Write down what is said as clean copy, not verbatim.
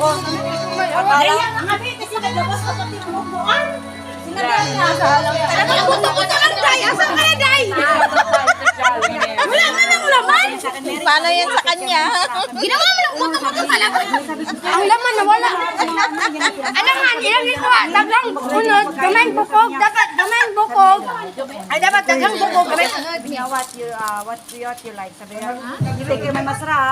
ako. Kaya nga kami, kasi naglabas ka pati ng bubuan. Sinabi niya sa halang. Nakabuto ko sa kanday. Asan ka na, Day? Wala nga ng laman. Paano yan sa kanya? Ginawa mo ng buto-buto sa laman. Ang laman nawala. Ano nga, ilang ito ha? Dagang unod, gamay bukog, gamay bukog. Ay, dapat dagang bukog, gamay unod. What you like? Sabi niya, hindi kayo may masarap.